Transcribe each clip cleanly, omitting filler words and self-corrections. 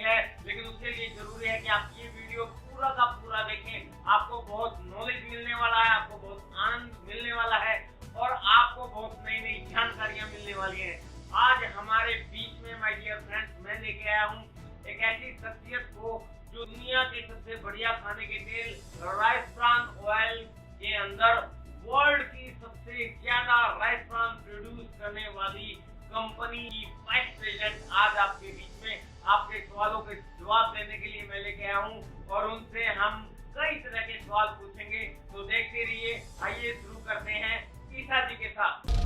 है, लेकिन उसके लिए जरूरी है कि आप ये वीडियो पूरा का पूरा देखें। आपको बहुत नॉलेज मिलने वाला है, आपको बहुत आनंद मिलने वाला है और आपको बहुत नई नई जानकारियां मिलने वाली है। आज हमारे बीच में माय डियर फ्रेंड्स मैं लेके आया हूँ एक ऐसी शख्सियत को जो दुनिया के सबसे बढ़िया खाने के तेल राइस ब्रान ऑयल के अंदर वर्ल्ड की सबसे ज्यादा राइस ब्रान प्रोड्यूस करने वाली कंपनी की वाइस प्रेसिडेंट आज आपके बीच में आपके सवालों के जवाब देने के लिए मैं लेके आया हूँ और उनसे हम कई तरह के सवाल पूछेंगे। तो देखते रहिए। आइए शुरू करते हैं ईसा जी के साथ।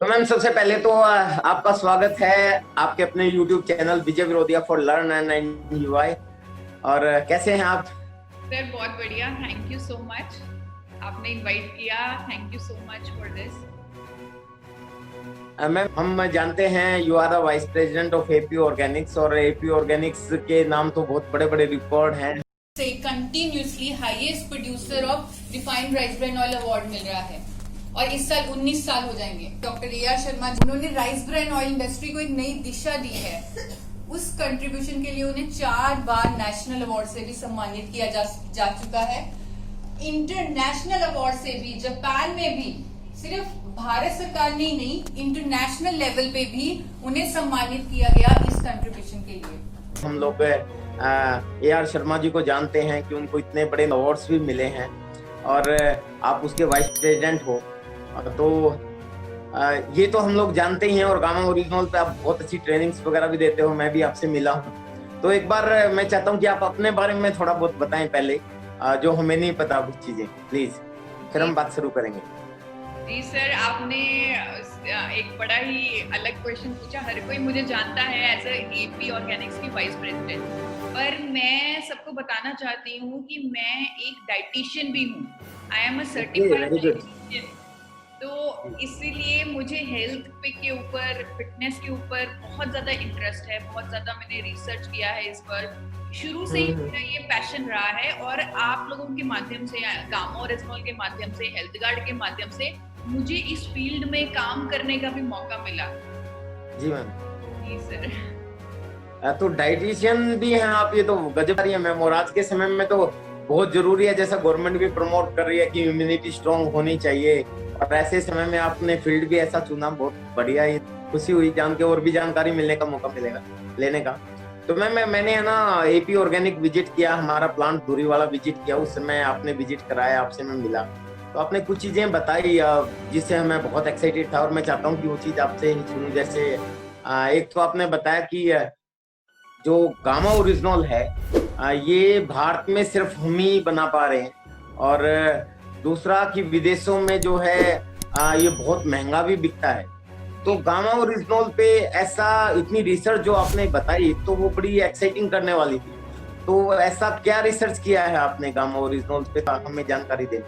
तो मैम सबसे पहले तो आपका स्वागत है आपके अपने YouTube channel Vijay Virodhiya for learn and enjoy. और कैसे हैं आप? सर बहुत बढ़िया, थैंक यू सो मच, आपने इनवाइट किया, thank you so much for this. Ma'am हम जानते हैं you are the vice president of AP Organics और एपी ऑर्गेनिक्स के नाम तो बहुत बड़े बड़े रिकॉर्ड हैं। से continuously highest producer of refined rice bran oil award मिल रहा है और इस साल 19 साल हो जाएंगे। Doctor A R Sharma ji उन्होंने राइस ब्रान ऑयल इंडस्ट्री को एक नई दिशा दी है। उस कंट्रीब्यूशन के लिए उन्हें 4 बार नेशनल अवार्ड से भी सम्मानित किया जा चुका है। इंटरनेशनल अवार्ड से भी, जापान में भी, सिर्फ भारत सरकार ने ही नहीं, इंटरनेशनल लेवल पे भी उन्हें सम्मानित किया गया इस कंट्रीब्यूशन के लिए। हम लोग ए आर शर्मा जी को जानते हैं कि उनको इतने बड़े अवार्ड्स भी मिले हैं और आप उसके वाइस प्रेसिडेंट हो, तो ये तो हम लोग जानते ही हैं। और गामा ओरिजिनल पे आप बहुत अच्छी ट्रेनिंग्स वगैरह भी देते हो, मैं भी आपसे मिला हूँ। तो एक बार मैं चाहता हूँ कि आप अपने बारे में थोड़ा बहुत बताएं पहले, जो हमें नहीं पता कुछ चीजें, प्लीज, फिर हम बात शुरू करेंगे। जी सर, आपने एक बड़ा ही अलग क्वेश्चन पूछा। हर कोई मुझे जानता है एज एपी ऑर्गेनिक्स की वाइस प्रेसिडेंट, पर मैं सबको बताना चाहती हूँ कि मैं एक डाइटिशियन भी हूँ। I am a certified dietitian. तो इसीलिए मुझे हेल्थ के ऊपर, फिटनेस के ऊपर बहुत ज्यादा इंटरेस्ट है, बहुत ज्यादा मैंने रिसर्च किया है इस पर। शुरू से ही मेरा ये पैशन रहा है और आप लोगों के माध्यम से, गामा ओरिजिनल के माध्यम से, हेल्थ गार्ड के माध्यम से मुझे इस फील्ड में काम करने का भी मौका मिला। जी मैम। जी सर। तो डाइटिशियन भी हैं आप, ये तो गजब है मैम। और आज के समय में तो बहुत जरूरी है, जैसा गवर्नमेंट भी प्रमोट कर रही है कि इम्यूनिटी स्ट्रांग होनी चाहिए, और ऐसे समय में आपने फील्ड भी ऐसा चुना, बहुत बढ़िया। ये खुशी हुई जान के, और भी जानकारी मिलने का मौका मिलेगा लेने का। तो मैंने है ना एपी ऑर्गेनिक विजिट किया, हमारा प्लांट दूरी वाला विजिट किया, उस समय आपने विजिट कराया, आपसे मैं मिला, तो आपने कुछ चीजें बताई जिससे मैं बहुत एक्साइटेड था और मैं चाहता हूँ कि वो चीज आपसे ही सुनूं। जैसे एक तो आपने बताया कि जो गामा ओरिजिनल है ये भारत में सिर्फ हम ही बना पा रहे हैं, और दूसरा कि विदेशों में जो है ये बहुत महंगा भी बिकता है। तो गामा ओरिजिनल पे ऐसा इतनी रिसर्च जो आपने बताई तो वो बड़ी एक्साइटिंग करने वाली थी। तो ऐसा क्या रिसर्च किया है आपने गामा ओरिजिनल पे, हमें जानकारी दें।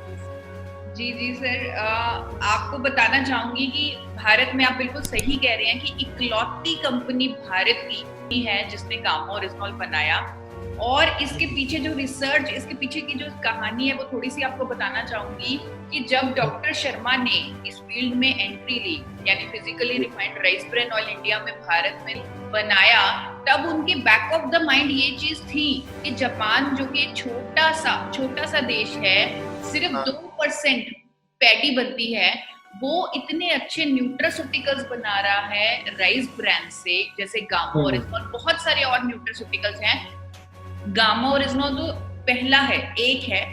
जी सर, आपको बताना चाहूंगी कि भारत में आप बिल्कुल सही कह रहे हैं कि इकलौती कंपनी भारत की है जिसने गामा ओरिजिनल बनाया। और इसके पीछे जो रिसर्च, इसके पीछे की जो कहानी है वो थोड़ी सी आपको बताना चाहूंगी कि जब डॉक्टर शर्मा ने इस फील्ड में एंट्री ली, यानी physically refined rice bran oil India में भारत में बनाया, तब उनके बैक ऑफ द माइंड ये चीज थी कि जापान जो कि छोटा सा देश है, सिर्फ 2% पैडी बनती है, वो इतने अच्छे न्यूट्रास्यूटिकल्स बना रहा है राइस ब्रान से, जैसे गामा ओरिजिनल, बहुत सारे और न्यूट्रास्यूटिकल्स हैं। गामा ओरिजिनल तो पहला है, एक है,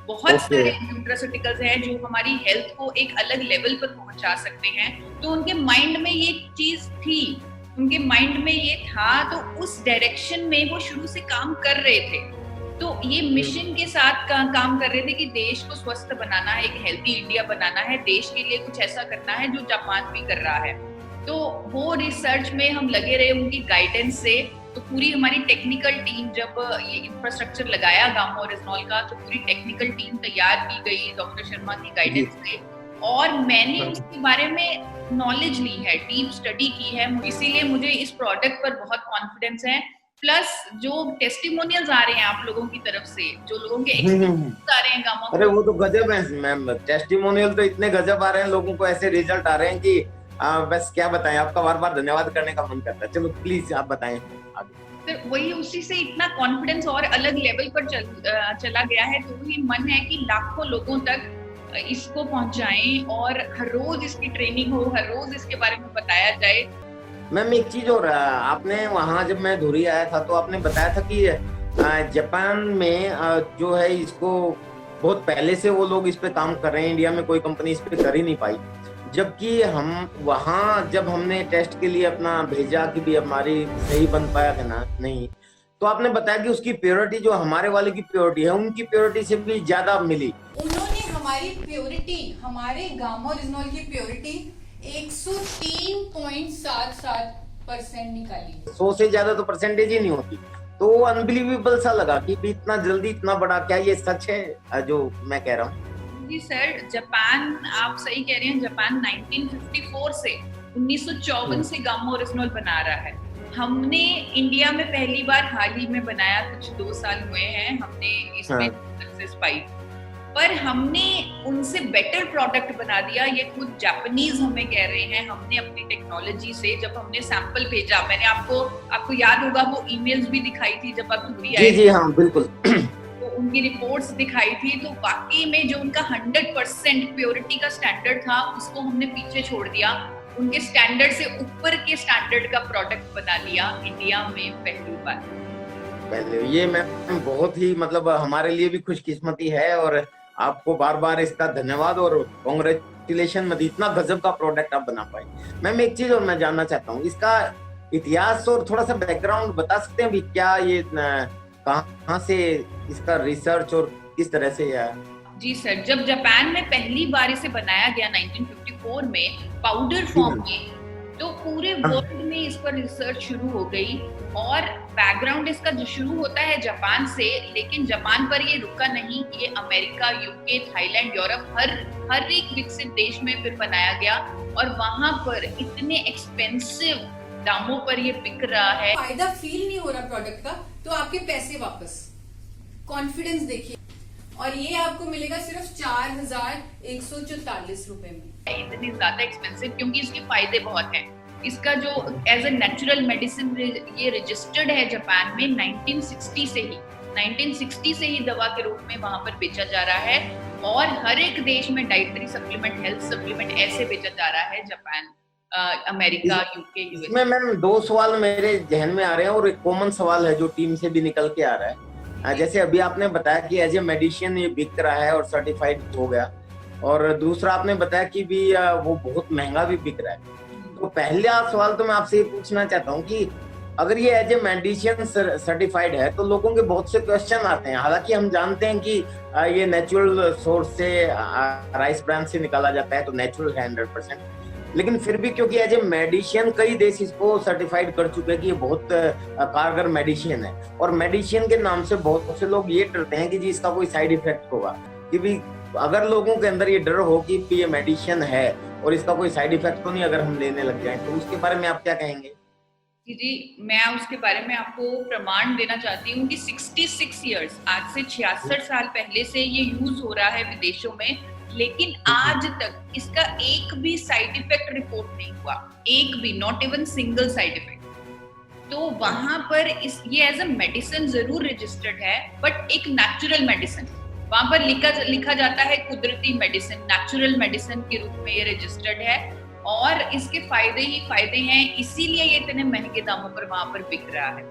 बहुत सारे न्यूट्रास्यूटिकल्स हैं जो हमारी हेल्थ को एक अलग लेवल पर पहुंचा सकते हैं। तो उनके माइंड में ये चीज थी, उनके माइंड में ये था, तो उस डायरेक्शन में वो शुरू से काम कर रहे थे। तो ये मिशन के साथ काम कर रहे थे कि देश को स्वस्थ बनाना है, एक हेल्थी इंडिया बनाना है, देश के लिए कुछ ऐसा करना है जो जापान भी कर रहा है। तो वो रिसर्च में हम लगे रहे उनकी गाइडेंस से। तो पूरी हमारी टेक्निकल टीम, जब ये इंफ्रास्ट्रक्चर लगाया गामा ओरिजिनल का, तो पूरी टेक्निकल टीम तैयार की गई डॉक्टर शर्मा की गाइडेंस से। और मैंने उसके बारे में नॉलेज ली है, डीप स्टडी की है, इसीलिए मुझे इस प्रोडक्ट पर बहुत कॉन्फिडेंस है। प्लस जो टेस्टिमोनियल्स आ रहे हैं आप लोगों की तरफ से, जो लोगों के एक्सपीरियंस आ रहे हैं गामा, अरे वो तो गजब है मैम, टेस्टिमोनियल तो इतने गजब आ रहे हैं, लोगों को ऐसे रिजल्ट आ रहे हैं कि बस क्या बताएं, आपका बार बार धन्यवाद करने का मन करता है। चलो प्लीज आप बताएं आगे। फिर वही उसी से इतना कॉन्फिडेंस और अलग लेवल पर चला गया है, तो वही मन है कि लाखों लोगों तक इसको पहुंचाएं और हर रोज इसकी ट्रेनिंग हो, हर रोज इसके बारे में बताया जाए। मैम एक चीज और, आपने वहाँ जब मैं धुरी आया था तो आपने बताया था कि जापान में जो है इसको बहुत पहले से वो लोग इस पे काम कर रहे हैं, इंडिया में कोई कंपनी इस पे कर ही नहीं पाई। जबकि हम वहाँ जब हमने टेस्ट के लिए अपना भेजा कि भी हमारी सही बन पाया कि ना नहीं, तो आपने बताया कि उसकी प्योरिटी जो हमारे वाले की प्योरिटी है उनकी प्योरिटी से भी ज्यादा मिली। उन्होंने हमारी प्योरिटी, हमारे गामा ओरिजिनल की प्योरिटी 103.77% निकाली। 100 से ज्यादा तो परसेंटेज ही नहीं होती, तो वो अनबिलीवेबल सा लगा कि भी इतना जल्दी इतना बड़ा, क्या ये सच है जो मैं कह रहा हूँ? जी सर, जापान, आप सही कह रहे हैं, जापान 1954 से 1954 से गामा ओरिजिनल बना रहा है। हमने इंडिया में पहली बार हाल ही में बनाया, कुछ 2 साल हुए हैं हमने इसमें सक्सेस पाई, पर हमने उनसे बेटर प्रोडक्ट बना दिया। ये खुद जापानीज हमें कह रहे हैं। हमने अपनी टेक्नोलॉजी से जब हमने सैंपल भेजा, मैंने आपको याद होगा वो ईमेल्स भी दिखाई थी जब आप धुरी आए। जी हाँ बिल्कुल। तो उनकी रिपोर्ट्स दिखाई थी, तो वाकई में जो उनका 100% प्योरिटी का स्टैंडर्ड था उसको हमने पीछे छोड़ दिया, उनके स्टैंडर्ड से ऊपर के स्टैंडर्ड का प्रोडक्ट बना लिया इंडिया में पहली बार। पहले ये मैम बहुत ही मतलब हमारे लिए भी खुशकिस्मती है, और आपको बार बार इसका धन्यवाद और कांग्रेचुलेशन। मतलब इतना गजब का प्रोडक्ट आप बना पाए। मैम एक चीज और मैं जानना चाहता हूँ, इसका इतिहास और थोड़ा सा बैकग्राउंड बता सकते हैं भी, क्या ये कहाँ से इसका रिसर्च और किस तरह से है? जी सर, जब जापान में पहली बार इसे बनाया गया 1954 में पाउडर फॉर्म में, तो पूरे वर्ल्ड में इस पर रिसर्च शुरू हो गई। और बैकग्राउंड इसका जो शुरू होता है जापान से, लेकिन जापान पर ये रुका नहीं, ये अमेरिका, यूके, थाईलैंड, यूरोप, हर एक विकसित देश में फिर बनाया गया, और वहां पर इतने एक्सपेंसिव दामों पर ये बिक रहा है। फायदा फील नहीं हो रहा प्रोडक्ट का, तो आपके पैसे वापस। कॉन्फिडेंस देखिए, और ये आपको मिलेगा सिर्फ 4144 रुपए में। इतनी ज्यादा एक्सपेंसिव क्योंकि इसके फायदे बहुत हैं। इसका जो एज ए नेचुरल मेडिसिन ये रजिस्टर्ड है जापान में 1960 से ही दवा के रूप में वहां पर बेचा जा रहा है, और हर एक देश में डाइटरी सप्लीमेंट, हेल्थ सप्लीमेंट ऐसे बेचा जा रहा है, जापान, अमेरिका, यूके, यूएस। इसमें मैम 2 सवाल मेरे जहन में आ रहे हैं, और एक कॉमन सवाल है जो टीम से भी निकल के आ रहा है। जैसे अभी आपने बताया कि एज ए मेडिसिन ये बिक रहा है और सर्टिफाइड हो गया, और दूसरा आपने बताया कि भी वो बहुत महंगा भी बिक रहा है। तो पहला सवाल तो मैं आपसे ये पूछना चाहता हूँ कि अगर ये एज ए मेडिसिन सर्टिफाइड है तो लोगों के बहुत से क्वेश्चन आते हैं। हालांकि हम जानते हैं कि ये नेचुरल सोर्स से राइस ब्रांड से निकाला जाता है, तो नेचुरल है 100%, लेकिन फिर भी क्योंकि एज ए मेडिसिन कई देश इसको सर्टिफाइड कर चुके हैं कि ये बहुत कारगर मेडिसिन है, और मेडिसिन के नाम से बहुत से लोग ये डरते हैं कि जी इसका कोई साइड इफेक्ट होगा, कि भी अगर लोगों के अंदर ये डर हो कि ये मेडिसिन है और इसका कोई साइड इफेक्ट तो नहीं अगर हम लेने लग जाएं, तो उसके बारे में आप क्या कहेंगे? जी, मैं उसके बारे में आपको प्रमाण देना चाहती हूँ कि 66 इयर्स, आज से 66 साल पहले से ये यूज हो रहा है विदेशों में, लेकिन आज तक इसका एक भी साइड इफेक्ट रिपोर्ट नहीं हुआ, एक भी, not even single side effect. तो वहां पर ये एज अ मेडिसिन जरूर रजिस्टर्ड है, बट एक नेचुरल मेडिसिन, वहां पर लिखा जाता है कुदरती मेडिसिन, नेचुरल मेडिसिन के रूप में ये रजिस्टर्ड है, और इसके फायदे ही फायदे हैं, इसीलिए ये इतने महंगे दामों पर वहां पर बिक रहा है।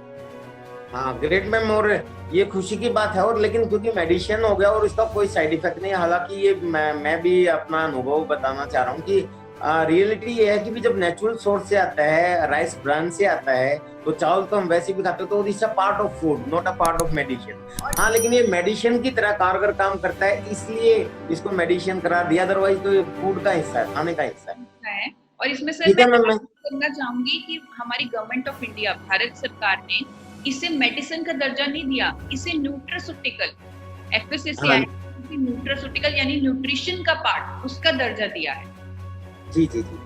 हाँ ग्रेट मैम, और ये खुशी की बात है, और लेकिन क्योंकि मेडिसिन हो गया और इसका कोई साइड इफेक्ट नहीं है, हालांकि ये मैं भी अपना अनुभव बताना चाह रहा हूँ कि रियलिटी ये है कि भी जब नेचुरल सोर्स से आता है, राइस ब्रांड से आता है, तो चावल तो हम वैसे भी खाते हैं, तो it's a part of food, not a part of medicine. हाँ लेकिन ये मेडिसिन की तरह कारगर काम करता है, इसलिए इसको मेडिसिन करार दिया, अदरवाइज तो ये फूड का हिस्सा है, खाने का हिस्सा है। और इसमें सर मैं करना चाहूंगी कि हमारी गवर्नमेंट ऑफ इंडिया, भारत सरकार ने इसे मेडिसिन का दर्जा नहीं दिया, इसे न्यूट्रास्यूटिकल FSSAI न्यूट्रास्यूटिकल यानी न्यूट्रिशन का पार्ट, उसका दर्जा दिया है। जी जी जी,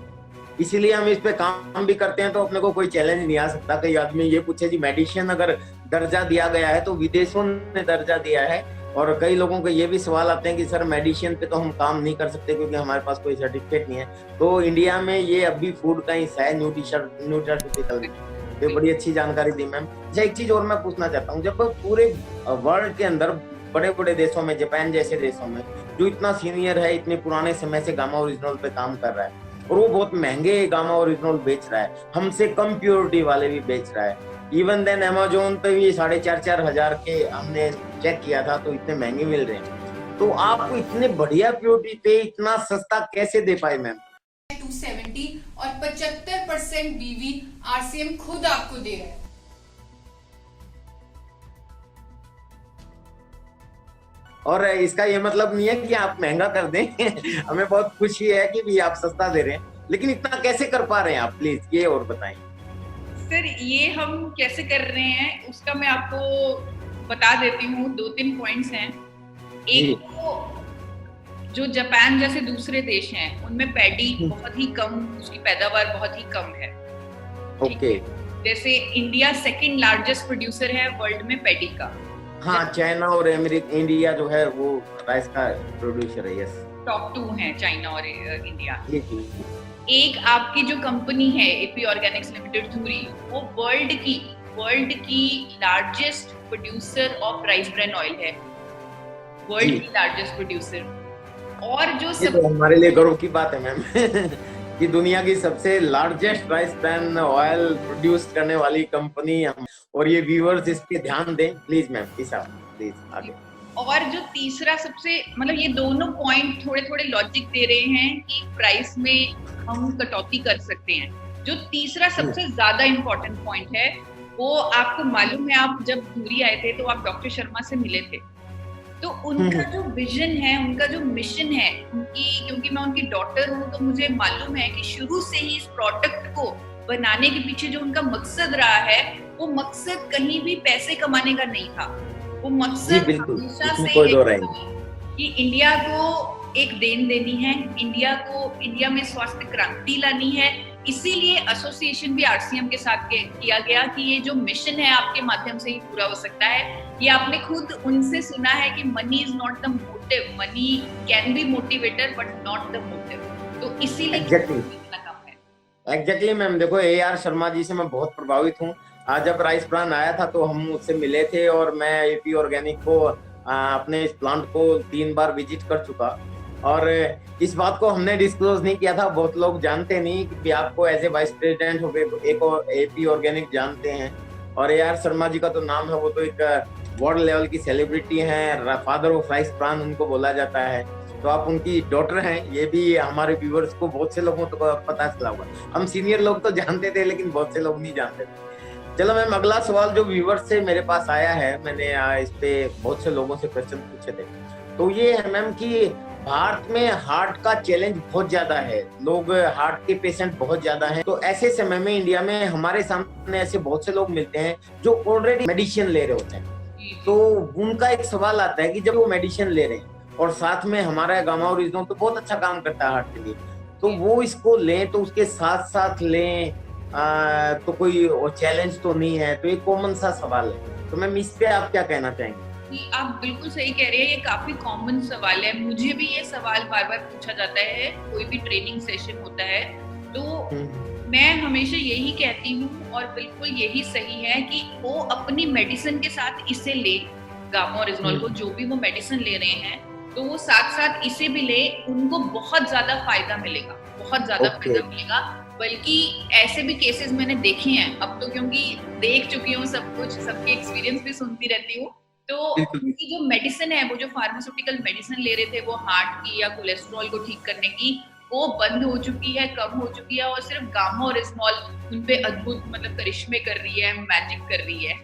इसीलिए हम इस पे काम भी करते हैं, तो अपने को कोई चैलेंज नहीं आ सकता। कई आदमी ये पूछे जी मेडिसिन अगर दर्जा दिया गया है तो विदेशों ने दर्जा दिया है, और कई लोगों को ये भी सवाल आते हैं कि सर मेडिसिन पे तो हम काम नहीं कर सकते क्योंकि हमारे पास कोई सर्टिफिकेट नहीं है। तो इंडिया में ये अभी फूड का हिस्सा है न्यूट्रास्यूटिकल। तो बड़ी अच्छी जानकारी दी मैम। अच्छा, एक चीज और मैं पूछना चाहता हूँ, जब पूरे वर्ल्ड के अंदर बड़े बड़े देशों में, जापान जैसे देशों में, जो इतना सीनियर है, इतने पुराने समय से गामा ओरिजिनल पे काम कर रहा है, और वो बहुत महंगे गामा ओरिजिनल बेच रहा है, हमसे कम प्योरिटी वाले भी बेच रहा है। इवन देन अमेजोन पे भी 4,500 हजार के हमने चेक किया था, तो इतने महंगे मिल रहे हैं। तो आपको इतने बढ़िया प्योरिटी पे इतना सस्ता कैसे दे पाए मैम? 270 और 75% बीवी आरसीएम खुद आपको दे रहा है। और इसका ये मतलब नहीं है कि आप महंगा कर दें हमें बहुत खुशी है कि भी आप सस्ता दे रहे हैं, लेकिन इतना कैसे कर पा रहे हैं आप, प्लीज ये और बताएं। सर ये हम कैसे कर रहे हैं उसका मैं आपको बता देती हूँ। 2-3 पॉइंट्स हैं। एक तो जो जापान जैसे दूसरे देश हैं उनमें पैडी बहुत ही कम, उसकी पैदावार बहुत ही कम है। ओके। जैसे इंडिया सेकंड लार्जेस्ट प्रोड्यूसर है वर्ल्ड में पैडी का। हाँ, चाइना और इंडिया जो है वो राइस का प्रोड्यूसर है। यस, टॉप 2 हैं चाइना और इंडिया। जी। एक आपकी जो कंपनी है एपी ऑर्गेनिक्स लिमिटेड धुरी, वो वर्ल्ड की largest producer of rice bran oil है, वर्ल्ड की लार्जेस्ट प्रोड्यूसर। और जो सब तो हमारे लिए गर्व की बात है मैम कि दुनिया की सबसे largest rice bran oil produce करने वाली कंपनी हम, और ये व्यूअर्स इस पे ध्यान दें प्लीज मैम, प्लीज आगे। और जो तीसरा सबसे, मतलब ये दोनों पॉइंट थोड़े थोड़े लॉजिक दे रहे हैं कि प्राइस में हम कटौती कर सकते हैं। जो तीसरा सबसे ज्यादा इम्पोर्टेंट पॉइंट है, वो आपको मालूम है, आप जब धुरी आए थे तो आप डॉक्टर शर्मा से मिले थे, तो उनका जो विजन है, उनका जो मिशन है उनकी, क्योंकि मैं उनकी डॉटर हूँ तो मुझे मालूम है कि शुरू से ही इस प्रोडक्ट को बनाने के पीछे जो उनका मकसद रहा है, वो मकसद कहीं भी पैसे कमाने का नहीं था। वो मकसद हमेशा से कि इंडिया को एक देन देनी है, इंडिया में स्वास्थ्य क्रांति लानी है। इसीलिए एसोसिएशन भी आरसीएम के साथ किया गया कि ये जो मिशन है आपके माध्यम से ही पूरा हो सकता है। ये आपने खुद उनसे सुना है कि money is not the motive, money can be motivator but not the motive. तो इसीलिए एग्जैक्टली मैम। देखो AR शर्मा जी से मैं बहुत प्रभावित हूँ। आज जब राइस प्लान आया था तो हम उससे मिले थे, और मैं एपी ऑर्गेनिक को अपने इस प्लांट को 3 बार विजिट कर चुका, और इस बात को हमने डिस्क्लोज नहीं किया था। बहुत लोग जानते नहीं कि आपको एज ए वाइस प्रेसिडेंट हो गए एक और एपी ऑर्गेनिक जानते हैं, और AR शर्मा जी का तो नाम है, वो तो एक वर्ल्ड लेवल की सेलिब्रिटी हैं, फादर ऑफ राइस प्लान उनको बोला जाता है। तो आप उनकी डॉटर हैं, ये भी हमारे व्यूअर्स को, बहुत से लोगों को तो पता चला होगा। हम सीनियर लोग तो जानते थे लेकिन बहुत से लोग नहीं जानते थे। चलो मैम, अगला सवाल जो व्यूअर्स से मेरे पास आया है, मैंने इस पे बहुत से लोगों से क्वेश्चन पूछे थे, तो ये है मैम कि भारत में हार्ट का चैलेंज बहुत ज्यादा है, लोग हार्ट के पेशेंट बहुत ज्यादा हैं। तो ऐसे समय में इंडिया में हमारे सामने ऐसे बहुत से लोग मिलते हैं जो ऑलरेडी मेडिसिन ले रहे होते हैं। तो उनका एक सवाल आता है कि जब वो मेडिसिन ले रहे हैं और साथ में हमारा गामा ओरिजिनल तो बहुत अच्छा काम करता है हार्ट के लिए, तो वो इसको लें तो उसके साथ साथ लें तो कोई चैलेंज तो नहीं है? तो एक कॉमन सा सवाल है, तो मैम इस पे आप क्या कहना चाहेंगे? आप बिल्कुल सही कह रहे हैं, ये काफी कॉमन सवाल है। मुझे भी ये सवाल बार बार पूछा जाता है, कोई भी ट्रेनिंग सेशन होता है तो मैं हमेशा यही कहती हूँ, और बिल्कुल यही सही है कि वो अपनी मेडिसिन के साथ इसे ले, गामा ओरिजिनल को, जो भी वो मेडिसिन ले रहे हैं, तो वो साथ साथ इसे भी ले, उनको बहुत ज्यादा फायदा मिलेगा, बहुत ज्यादा फायदा मिलेगा। बल्कि ऐसे भी केसेस मैंने देखे हैं अब तो, क्योंकि देख चुकी हूँ सब कुछ, सबके एक्सपीरियंस भी सुनती रहती हूँ। तो उनकी जो मेडिसिन है, वो जो फार्मास्यूटिकल मेडिसिन ले रहे थे, वो हार्ट की या कोलेस्ट्रॉल को ठीक करने की, वो बंद हो चुकी है, कम हो चुकी है, और सिर्फ गामा ओरिजिनल उनपे अद्भुत, मतलब करिश्मे कर रही है, मैजिक कर रही है।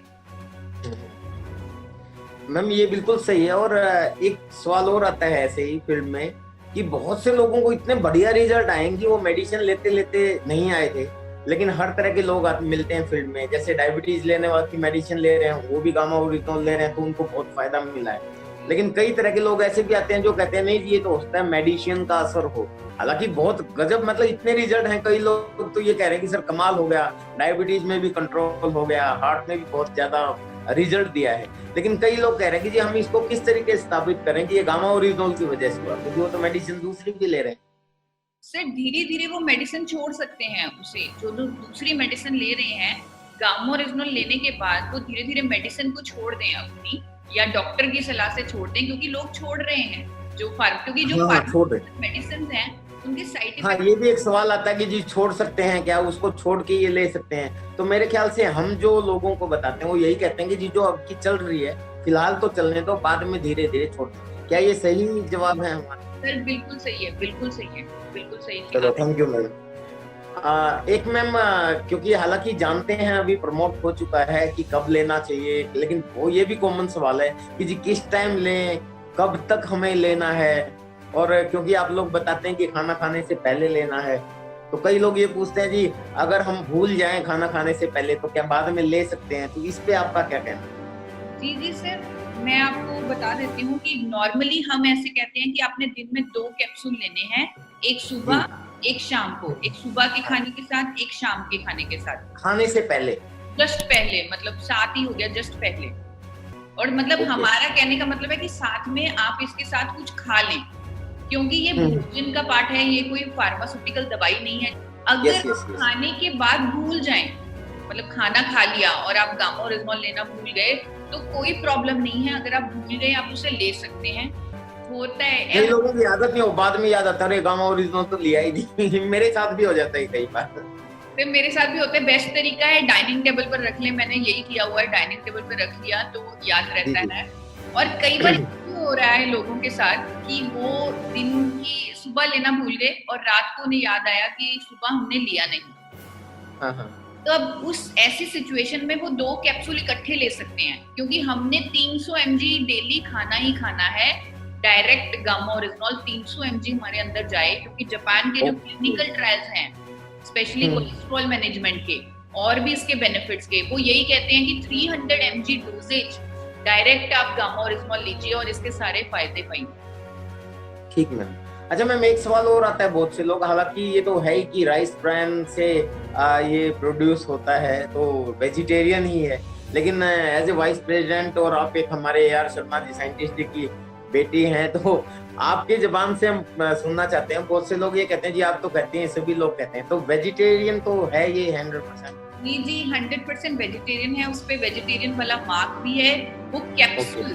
मैम ये बिल्कुल सही है। और एक सवाल और आता है ऐसे ही फील्ड में कि बहुत से लोगों को इतने बढ़िया रिजल्ट आएंगे, वो मेडिसिन लेते लेते नहीं आए थे, लेकिन हर तरह के लोग मिलते हैं फील्ड में, जैसे डायबिटीज लेने वाले की मेडिसिन ले रहे हैं, वो भी गामा ओरिजिनल ले रहे हैं, तो उनको बहुत फायदा मिला है। लेकिन कई तरह के लोग ऐसे भी आते हैं जो कहते हैं नहीं जी ये तो हो सकता है मेडिसिन का असर हो। हालांकि बहुत गजब मतलब इतने रिजल्ट हैं, कई लोग तो ये कह रहे हैं कि सर कमाल हो गया, डायबिटीज में भी कंट्रोल हो गया, हार्ट में भी बहुत ज्यादा रिजल्ट दिया है। लेकिन कई लोग कह रहे हैं कि जी हम इसको किस तरीके से स्थापित करें कि ये गामा ओरिजिनल की वजह से हुआ, क्योंकि वो तो मेडिसिन दूसरी भी ले रहे हैं। सर धीरे धीरे वो मेडिसिन छोड़ सकते हैं, उसे जो दूसरी मेडिसिन ले रहे हैं गामा ओरिजिनल लेने के बाद वो धीरे धीरे मेडिसिन को छोड़ दें अपनी, या डॉक्टर की सलाह से छोड़ दें, क्योंकि लोग छोड़ रहे हैं क्योंकि जो मेडिसिन हैं उनके साइड इफेक्ट। हाँ, ये भी एक सवाल आता है कि जी छोड़ सकते हैं क्या, उसको छोड़ के ये ले सकते हैं? तो मेरे ख्याल से हम जो लोगों को बताते हैं वो यही कहते हैं कि जी जो अब की चल रही है फिलहाल तो चलने दो, बाद में धीरे धीरे छोड़ दें। क्या ये सही जवाब है हमारा? सर बिल्कुल सही है, बिल्कुल सही है, बिल्कुल सही। चलो थैंक यू मैम। एक मैम, क्योंकि हालांकि जानते हैं अभी प्रमोट हो चुका है कि कब लेना चाहिए, लेकिन वो ये भी कॉमन सवाल है कि जी किस टाइम लें, कब तक हमें लेना है, और क्योंकि आप लोग बताते हैं कि खाना खाने से पहले लेना है, तो कई लोग ये पूछते हैं जी अगर हम भूल जाएं खाना खाने से पहले तो क्या बाद में ले सकते हैं? तो इस पे आपका क्या कहना है? जी सर, मैं आपको बता देती हूँ कि नॉर्मली हम ऐसे कहते हैं कि आपने दिन में 2 कैप्सूल लेने हैं, एक सुबह एक शाम को, एक सुबह के खाने के साथ, एक शाम के खाने के साथ। खाने से पहले, जस्ट पहले, मतलब साथ ही हो गया, जस्ट पहले। और मतलब हमारा कहने का मतलब है कि साथ में आप इसके साथ कुछ खा लें, क्योंकि ये भोजन का पार्ट है, ये कोई फार्मास्यूटिकल दवाई नहीं है। अगर खाने के बाद भूल जाएं, मतलब खाना खा लिया और आप गामा ओरिजिनल लेना भूल गए तो कोई प्रॉब्लम नहीं है, अगर आप भूल गए आप उसे ले सकते हैं। होता है कई लोगों की आदत नहीं हो, बाद में याद आता है गामा ओरिजिनल तो लिया ही नहीं। मेरे साथ भी हो जाता है कई बार। फिर मेरे साथ भी होता है। बेस्ट तरीका है डाइनिंग टेबल पर रख ले, मैंने यही किया हुआ है, डाइनिंग टेबल पर रख लिया तो याद रहता है। और कई बार हो रहा है लोगों के साथ कि वो दिन की सुबह लेना भूल गए और रात को उन्हें याद आया कि सुबह हमने लिया नहीं। तो अब उस ऐसी सिचुएशन में वो 2 कैप्सूल इकट्ठे ले सकते हैं, क्योंकि हमने 300 mg डेली खाना ही खाना है। डायरेक्ट गामा ओरिजिनल 300 mg हमारे अंदर जाए, क्योंकि जापान के जो क्लिनिकल ट्रायल्स हैं स्पेशली कोलेस्ट्रॉल मैनेजमेंट के और भी इसके बेनिफिट्स के, वो यही कहते हैं कि 300 mg डोजेज डायरेक्ट आप गामा ओरिजिनल लीजिए और इसके सारे फायदे पाइए। ठीक मैम। अच्छा मैम, एक सवाल और आता है बहुत से लोग, हालांकि ये तो है ही कि राइस ब्रान से ये प्रोड्यूस होता है तो वेजिटेरियन ही है, लेकिन एज ए वाइस प्रेसिडेंट और आप एक हमारे AR शर्मा जी साइंटिस्ट की बेटी हैं, तो आपके जबान से हम सुनना चाहते हैं। बहुत से लोग ये कहते हैं जी आप तो कहते हैं, सभी लोग कहते हैं, तो वेजिटेरियन तो है ये 100%? जी 100% वेजिटेरियन है, उस पे वेजिटेरियन वाला मार्क भी है। वो कैप्सूल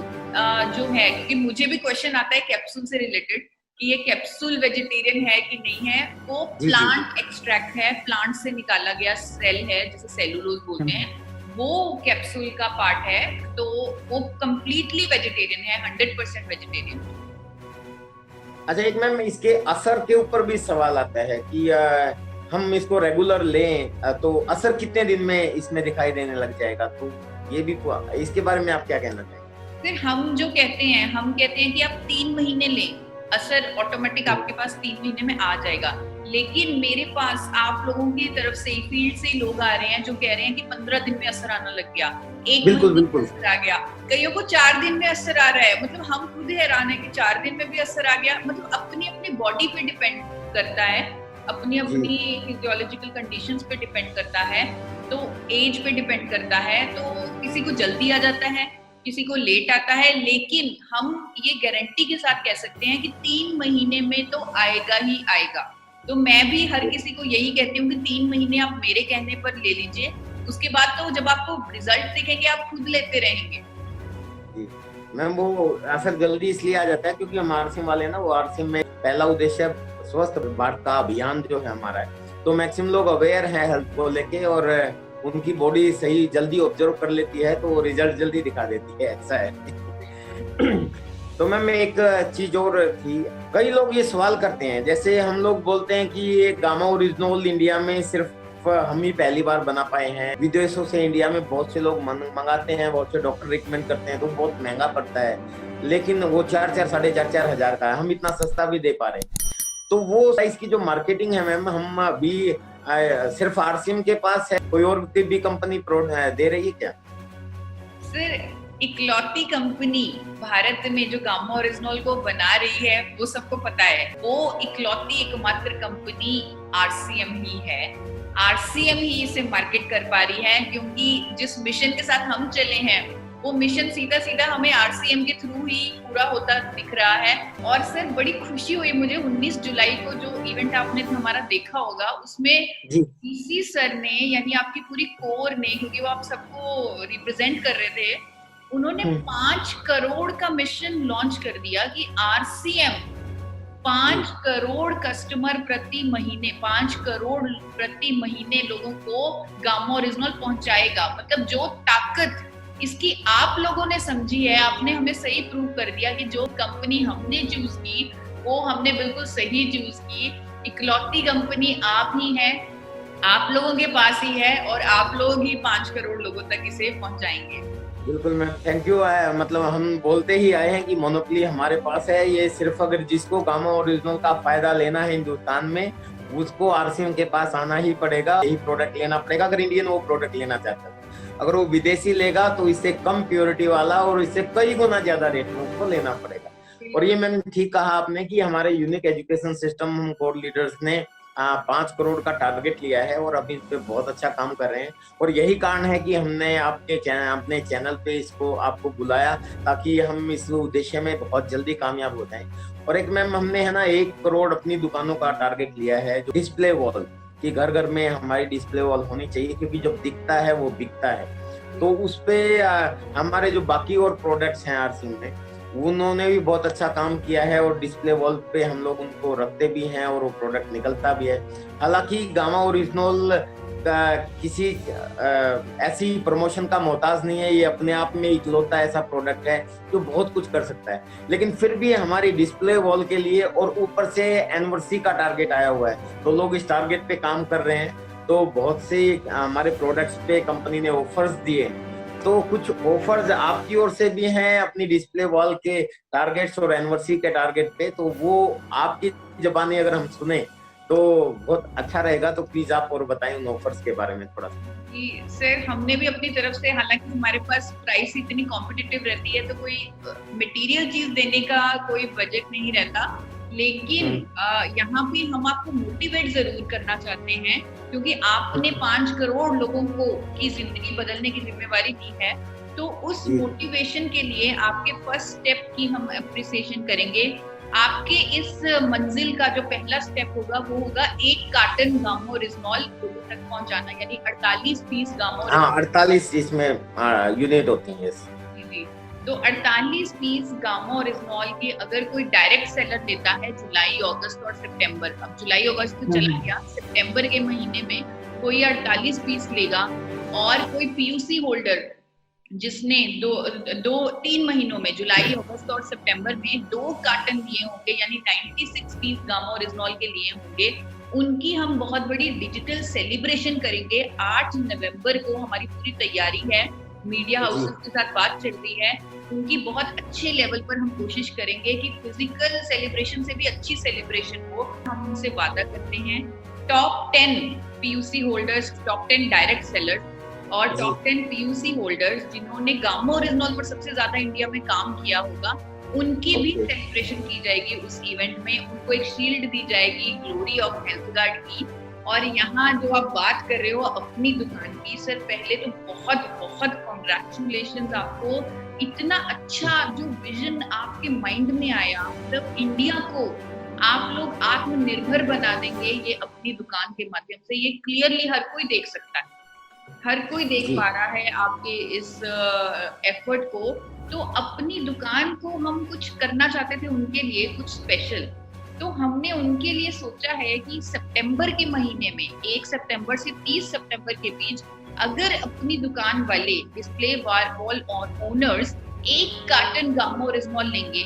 जो है, क्योंकि मुझे भी क्वेश्चन आता है कैप्सूल से रिलेटेड कि ये कैप्सूल वेजिटेरियन है कि नहीं है, वो प्लांट एक्सट्रैक्ट है, प्लांट से निकाला गया सेल है जिसे सेलुलोज बोलते हैं, वो कैप्सूल का पार्ट है, तो वो कंप्लीटली वेजिटेरियन है, 100% वेजिटेरियन। अच्छा एक मैम, इसके असर के ऊपर भी सवाल आता है कि हम इसको रेगुलर लें तो असर कितने दिन में इसमें दिखाई देने लग जाएगा, तो ये भी इसके बारे में आप क्या कहना चाहेंगे? फिर हम जो कहते हैं, हम कहते हैं कि आप 3 महीने लें, असर ऑटोमेटिक आपके पास 3 महीने में आ जाएगा। लेकिन मेरे पास आप लोगों की तरफ से, फील्ड से लोग आ रहे हैं जो कह रहे हैं कि 15 दिन में असर आने लग गया, 1 महीने में असर आ गया, कईयों को 4 दिन में असर आ रहा है। मतलब हम खुद हैरान है कि 4 दिन में भी असर आ गया। मतलब अपनी अपनी बॉडी पे डिपेंड करता है, अपनी अपनी फिजियोलॉजिकल कंडीशंस पे डिपेंड करता है, तो एज पे डिपेंड करता है। तो किसी को जल्दी आ जाता है, किसी को लेट आता है, लेकिन हम ये गारंटी के साथ कह सकते हैं कि 3 महीने में तो आएगा ही आएगा। तो मैं भी हर किसी को यही कहती हूँ कि 3 महीने आप मेरे कहने पर ले लीजिए, उसके बाद तो जब आपको रिजल्ट दिखेंगे आप खुद लेते रहेंगे। मैम वो असर जल्दी इसलिए आ जाता है क्योंकि हम आरसीएम वाले ना, वो आरसीएम में पहला उद्देश्य स्वस्थ भारत का अभियान जो है हमारा है, तो मैक्सिमम लोग अवेयर है हेल्थ को लेके और उनकी बॉडी सही जल्दी ऑब्जर्व कर लेती है तो रिजल्ट जल्दी दिखा देती है, ऐसा है। तो मैम एक चीज और थी, कई लोग ये सवाल करते हैं, जैसे हम लोग बोलते हैं कि ये गामा ओरिजिनल इंडिया में सिर्फ हम ही पहली बार बना पाए हैं, विदेशों से इंडिया में बहुत से लोग मंगाते हैं, बहुत से डॉक्टर रिकमेंड करते हैं, तो बहुत महंगा पड़ता है, लेकिन वो 4,000 साढ़े 4,000 हजार का है, हम इतना सस्ता भी दे पा रहे हैं। तो वो साइज की जो मार्केटिंग है मैम, हम अभी सिर्फ आरसीएम के पास है, कोई और भी कंपनी दे रही है क्या? सर इकलौती कंपनी भारत में जो गामा ओरिजिनल को बना रही है वो सबको पता है। वो इकलौती एकमात्र कंपनी आरसीएम ही है। आरसीएम ही इसे मार्केट कर पा रही है, क्योंकि जिस मिशन के साथ हम चले हैं वो मिशन सीधा सीधा हमें आरसीएम के थ्रू ही पूरा होता दिख रहा है। और सर बड़ी खुशी हुई मुझे 19 जुलाई को जो इवेंट आपने हमारा देखा होगा, उसमें डीसी सर ने, यानी आपकी पूरी कोर ने, क्योंकि वो आप सबको रिप्रेजेंट कर रहे थे, उन्होंने 5 करोड़ का मिशन लॉन्च कर दिया कि आरसीएम 5 करोड़ कस्टमर प्रति महीने, 5 करोड़ प्रति महीने लोगों को गामा ओरिजिनल पहुंचाएगा। मतलब जो ताकत इसकी आप लोगों ने समझी है, आपने हमें सही प्रूव कर दिया कि जो कंपनी हमने चूज की वो हमने बिल्कुल सही चूज की। इकलौती कंपनी आप ही है, आप लोगों के पास ही है, और आप लोग ही 5 करोड़ लोगों तक इसे पहुंचाएंगे। बिल्कुल मैम, थैंक यू। मतलब हम बोलते ही आए हैं कि मोनोपोली हमारे पास है। ये सिर्फ अगर जिसको गामा ओरिजिनल का फायदा लेना है हिंदुस्तान में, उसको आरसीएम के पास आना ही पड़ेगा, यही प्रोडक्ट लेना पड़ेगा अगर इंडियन वो प्रोडक्ट लेना चाहता है। अगर वो विदेशी लेगा तो इससे कम प्योरिटी वाला और इससे कई गुना ज्यादा रेट में उसको लेना पड़ेगा। और ये मैम ठीक कहा आपने कि हमारे यूनिक एजुकेशन सिस्टम, हम कोर लीडर्स ने 5 करोड़ का टारगेट लिया है और अभी इस पे बहुत अच्छा काम कर रहे हैं। और यही कारण है कि हमने अपने चैनल पे इसको आपको बुलाया, ताकि हम इस उद्देश्य में बहुत जल्दी कामयाब हो जाएं। और एक मैम हमने है ना 1 करोड़ अपनी दुकानों का टारगेट लिया है, जो डिस्प्ले वॉल कि घर घर में हमारी डिस्प्ले वॉल होनी चाहिए, क्योंकि जब दिखता है वो बिकता है। तो उस पे हमारे जो बाकी और प्रोडक्ट्स हैं आरसीएम में, उन्होंने भी बहुत अच्छा काम किया है और डिस्प्ले वॉल पे हम लोग उनको रखते भी हैं और वो प्रोडक्ट निकलता भी है। हालांकि गामा ओरिजिनल किसी ऐसी प्रमोशन का मोहताज नहीं है, ये अपने आप में इकलौता ऐसा प्रोडक्ट है जो बहुत कुछ कर सकता है। लेकिन फिर भी हमारी डिस्प्ले वॉल के लिए और ऊपर से एनिवर्सरी का टारगेट आया हुआ है, तो लोग इस टारगेट पे काम कर रहे हैं। तो बहुत से हमारे प्रोडक्ट्स पे कंपनी ने ऑफर्स दिए, तो कुछ ऑफर्स आपकी ओर से भी हैं अपनी डिस्प्ले वॉल के टारगेट्स और एनिवर्सरी के टारगेट पे, तो वो आपकी ज़बानी अगर हम सुने तो बहुत अच्छा रहेगा। तो प्लीज आप और बताएं उन ऑफर्स के बारे में थोड़ा सा। सर हमने भी अपनी तरफ से, हालांकि हमारे पास प्राइस इतनी कॉम्पिटिटिव रहती है तो कोई मटेरियल चीज देने का कोई बजट नहीं रहता, लेकिन यहाँ पे हम आपको मोटिवेट जरूर करना चाहते हैं, क्योंकि आपने 5 करोड़ लोगों को की जिंदगी बदलने की जिम्मेवारी दी है। तो उस मोटिवेशन के लिए आपके फर्स्ट स्टेप की हम अप्रिसिएशन करेंगे। आपके इस मंजिल का जो पहला स्टेप होगा वो होगा 1 कार्टन गामा ओरिजिनल लोगों तक पहुंचाना, यानी 48 पीस गामा। हाँ, 48 इसमें यूनिट होती है। जी, तो 48 पीस गामा ओरिजिनल के अगर कोई डायरेक्ट सेलर लेता है जुलाई, अगस्त और सितंबर, अब जुलाई अगस्त तो चला गया, सितंबर के महीने में कोई 48 पीस लेगा, और कोई पीयूसी होल्डर जिसने 2-3 महीनों में, जुलाई, अगस्त और सितंबर में 2 कार्टन लिए होंगे, यानी 96 पीस गामा ओरिजिनल के लिए होंगे, उनकी हम बहुत बड़ी डिजिटल सेलिब्रेशन करेंगे। 8 नवंबर को हमारी पूरी तैयारी है, मीडिया हाउसेस के साथ बात चल रही है, उनकी बहुत अच्छे लेवल पर हम कोशिश करेंगे कि फिजिकल सेलिब्रेशन से भी अच्छी सेलिब्रेशन हो। हम उनसे वादा करते हैं top 10 PUC holders, top 10 direct sellers और टॉप 10 पीयूसी होल्डर्स जिन्होंने गामा ओरिजिनल पर सबसे ज्यादा इंडिया में काम किया होगा, उनकी भी सेलिब्रेशन की जाएगी उस इवेंट में। उनको एक शील्ड दी जाएगी ग्लोरी ऑफ हेल्थ गार्ड की। और यहाँ जो आप बात कर रहे हो अपनी दुकान की, सर पहले तो बहुत बहुत कॉन्ग्रेचुलेशंस आपको। इतना अच्छा जो विजन आपके माइंड में आया, मतलब इंडिया को आप लोग आत्मनिर्भर बना देंगे ये अपनी दुकान के माध्यम से, ये क्लियरली हर कोई देख सकता है, हर कोई देख पा रहा है आपके इस एफर्ट को। तो अपनी दुकान को हम कुछ करना चाहते थे उनके लिए, कुछ स्पेशल, तो हमने उनके लिए सोचा है कि सितंबर के महीने में 1 सितंबर से 30 सितंबर के बीच अगर अपनी दुकान वाले display wall owners 1 carton gamma original लेंगे,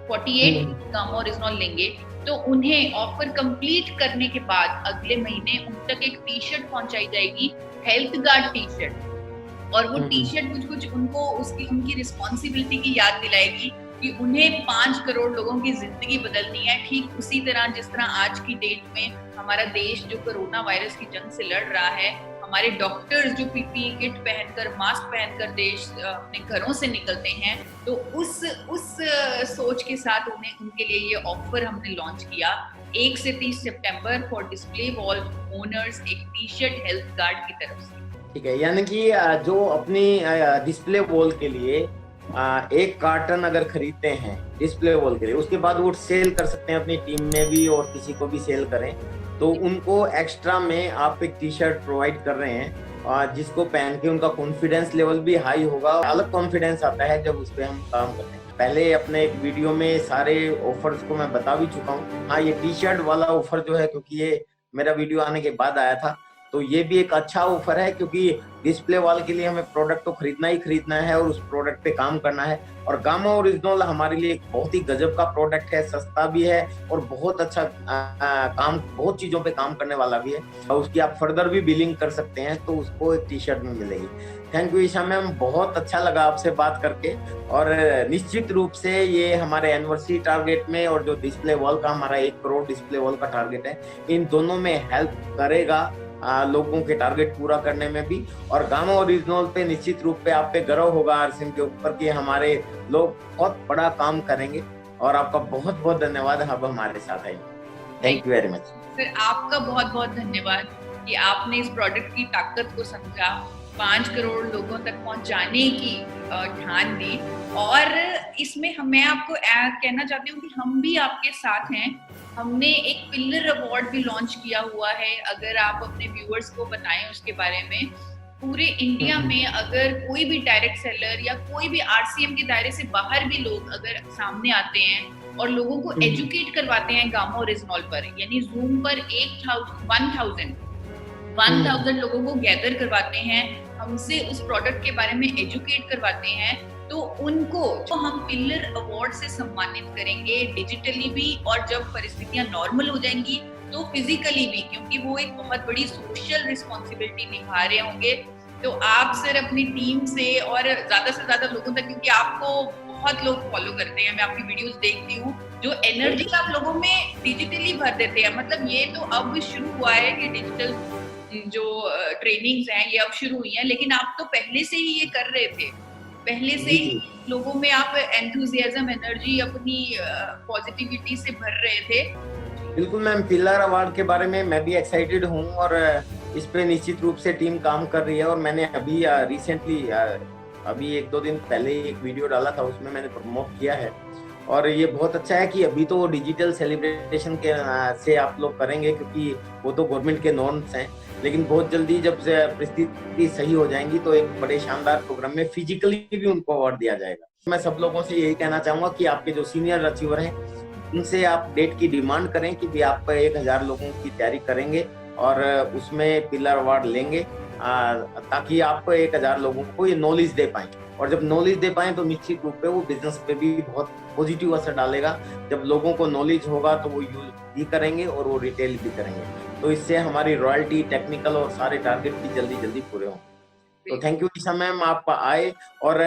48 गामा ओरिजिनल लेंगे, तो उन्हें ऑफर कंप्लीट करने के बाद अगले महीने उन तक एक टी शर्ट पहुंचाई जाएगी, हेल्थ गार्ड टी शर्ट। और वो टी शर्ट कुछ उनको उनकी रिस्पॉन्सिबिलिटी की याद दिलाएगी कि उन्हें 5 करोड़ लोगों की जिंदगी बदलनी है, ठीक उसी तरह जिस तरह आज की डेट में हमारा देश जो कोरोना वायरस की जंग से लड़ रहा है, हमारे डॉक्टर्स जो पीपीई किट पहनकर, मास्क पहनकर देश अपने घरों से निकलते हैं, तो उस सोच के साथ उनके लिए ये ऑफर हमने लॉन्च किया 1 से 30 सितंबर फॉर डिस्प्ले वॉल ओनर्स, एक टी शर्ट हेल्थ गार्ड की तरफ से। ठीक है, यानी कि जो अपनी डिस्प्ले वॉल के लिए एक कार्टन अगर खरीदते हैं डिस्प्ले वॉल के लिए, उसके बाद वो सेल कर सकते हैं अपनी टीम में भी और किसी को भी सेल करें, तो उनको एक्स्ट्रा में आप एक टी शर्ट प्रोवाइड कर रहे हैं जिसको पहन के उनका कॉन्फिडेंस लेवल भी हाई होगा। अलग कॉन्फिडेंस आता है जब उस पर हम काम करते हैं। पहले अपने एक वीडियो में सारे ऑफर्स को मैं बता भी चुका हूँ। हाँ, ये टी शर्ट वाला ऑफर जो है, क्योंकि ये मेरा वीडियो आने के बाद आया था, तो ये भी एक अच्छा ऑफर है, क्योंकि डिस्प्ले वॉल के लिए हमें प्रोडक्ट तो खरीदना ही खरीदना है और उस प्रोडक्ट पे काम करना है। और गामा ओरिजिनल हमारे लिए एक बहुत ही गजब का प्रोडक्ट है, सस्ता भी है और बहुत अच्छा काम, बहुत चीजों पे काम करने वाला भी है। और उसकी आप फर्दर भी बिलिंग कर सकते हैं, तो उसको एक टी शर्ट में मिलेगी। थैंक यू ईशा मैम, बहुत अच्छा लगा आपसे बात करके। और निश्चित रूप से ये हमारे एनिवर्सरी टारगेट में और जो डिस्प्ले वॉल का हमारा 1 करोड़ डिस्प्ले वॉल का टारगेट है, इन दोनों में हेल्प करेगा लोगों के टारगेट पूरा करने में भी। और गामा ओरिजिनल पे निश्चित रूप पे आप पे गर्व होगा आरसीएम के ऊपर कि हमारे लोग बहुत बड़ा काम करेंगे। और आपका बहुत बहुत धन्यवाद अब हमारे साथ आए। Thank you very much sir, आपका बहुत बहुत धन्यवाद कि आपने इस प्रोडक्ट की ताकत को समझा, 5 करोड़ लोगों तक पहुंचाने की ठान दी। और इसमें मैं आपको कहना चाहती हूँ कि हम भी आपके साथ हैं। हमने एक पिलर अवार्ड भी लॉन्च किया हुआ है, अगर आप अपने व्यूअर्स को बताएं उसके बारे में। पूरे इंडिया में अगर कोई भी डायरेक्ट सेलर या कोई भी आरसीएम के दायरे से बाहर भी लोग अगर सामने आते हैं और लोगों को एजुकेट करवाते हैं गामा ओरिजिनल पर, यानी जूम पर 1000 लोगों को गैदर करवाते हैं, हमसे उस प्रोडक्ट के बारे में एजुकेट करवाते हैं, तो उनको तो हम पिलर अवार्ड से सम्मानित करेंगे, डिजिटली भी, और जब परिस्थितियां नॉर्मल हो जाएंगी तो फिजिकली भी, क्योंकि वो एक बहुत बड़ी सोशल रिस्पॉन्सिबिलिटी निभा रहे होंगे। तो आप सर अपनी टीम से और ज्यादा से ज्यादा लोगों तक, क्योंकि आपको बहुत लोग फॉलो करते हैं, मैं आपकी वीडियोस देखती हूँ, जो एनर्जी आप लोगों में डिजिटली भर देते हैं। मतलब ये तो अब शुरू हुआ है कि डिजिटल जो ट्रेनिंग्स हैं ये अब शुरू हुई हैं, लेकिन आप तो पहले से ही ये कर रहे थे, पहले से ही लोगों में आप एंथुसियाज्म, एनर्जी, अपनी पॉजिटिविटी से भर रहे थे। बिल्कुल मैम, पिलर अवार्ड के बारे में मैं भी एक्साइटेड हूँ और इस पे निश्चित रूप से टीम काम कर रही है। और मैंने अभी रिसेंटली अभी 1-2 दिन पहले एक वीडियो डाला था, उसमें मैंने प्रमोट किया है। और ये बहुत अच्छा है कि अभी तो डिजिटल सेलिब्रेशन के से आप लोग करेंगे, क्योंकि वो तो गवर्नमेंट के नॉर्म्स हैं। लेकिन बहुत जल्दी जब से परिस्थिति सही हो जाएंगी तो एक बड़े शानदार प्रोग्राम में फिजिकली भी उनको अवार्ड दिया जाएगा। मैं सब लोगों से यही कहना चाहूंगा कि आपके जो सीनियर अचीवर हैं उनसे आप डेट की डिमांड करें कि भी आप 1000 लोगों की तैयारी करेंगे और उसमें पिलर अवार्ड लेंगे, ताकि आप 1000 लोगों को ये नॉलेज दे पाएं। और जब नॉलेज दे पाएं तो निश्चित रूप पे वो बिजनेस पे भी बहुत पॉजिटिव असर डालेगा। जब लोगों को नॉलेज होगा तो वो यूज भी करेंगे और वो रिटेल भी करेंगे, तो इससे हमारी रॉयल्टी, टेक्निकल और सारे टारगेट भी जल्दी पूरे होंगे। तो थैंक यू ईशा मैम, आप आए। और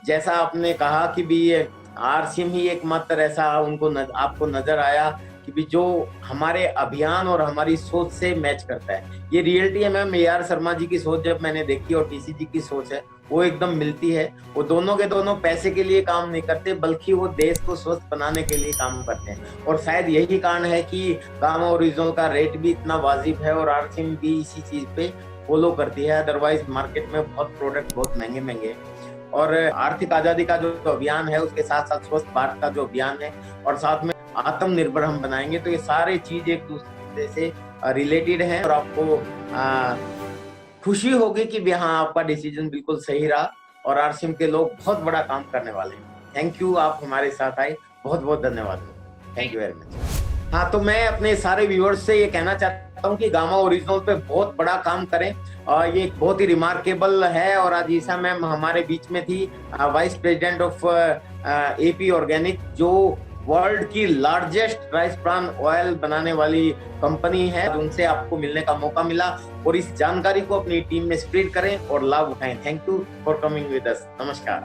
जैसा आपने कहा कि भी ये आरसीएम ही एकमात्र ऐसा आपको नजर आया कि भी जो हमारे अभियान और हमारी सोच से मैच करता है। ये रियलिटी है मैम। AR शर्मा जी की सोच जब मैंने देखी और TC जी की सोच है, वो एकदम मिलती है। वो दोनों के दोनों पैसे के लिए काम नहीं करते, बल्कि वो देश को स्वस्थ बनाने के लिए काम करते हैं। और शायद यही कारण है कि गामा ओरिजिनल का रेट भी इतना वाजिब है और आरसीएम भी इसी चीज पे फॉलो करती है। अदरवाइज मार्केट में बहुत प्रोडक्ट बहुत महंगे हैं। और आर्थिक आजादी का जो अभियान है, उसके साथ साथ स्वस्थ भारत का जो अभियान है, और साथ में आत्मनिर्भर हम बनाएंगे, तो ये सारे चीज एक दूसरे से रिलेटेड हैं। और आपको खुशी होगी कि भी हाँ, आपका डिसीजन बिल्कुल सही रहा और आरसीएम के लोग बहुत बड़ा काम करने वाले हैं। थैंक यू, आप हमारे साथ आए, बहुत बहुत धन्यवाद। Thank you very much. हाँ, तो मैं अपने सारे व्यूअर्स से ये कहना चाहता हूँ कि गामा ओरिजिनल पे बहुत बड़ा काम करें। और ये बहुत ही रिमार्केबल है। और आज ईशा मैम हमारे बीच में थी, vice president of AP organic, जो वर्ल्ड की लार्जेस्ट राइस ब्रान ऑयल बनाने वाली कंपनी है। उनसे आपको मिलने का मौका मिला और इस जानकारी को अपनी टीम में स्प्रेड करें और लाभ उठाएं। Thank you for coming with us. नमस्कार।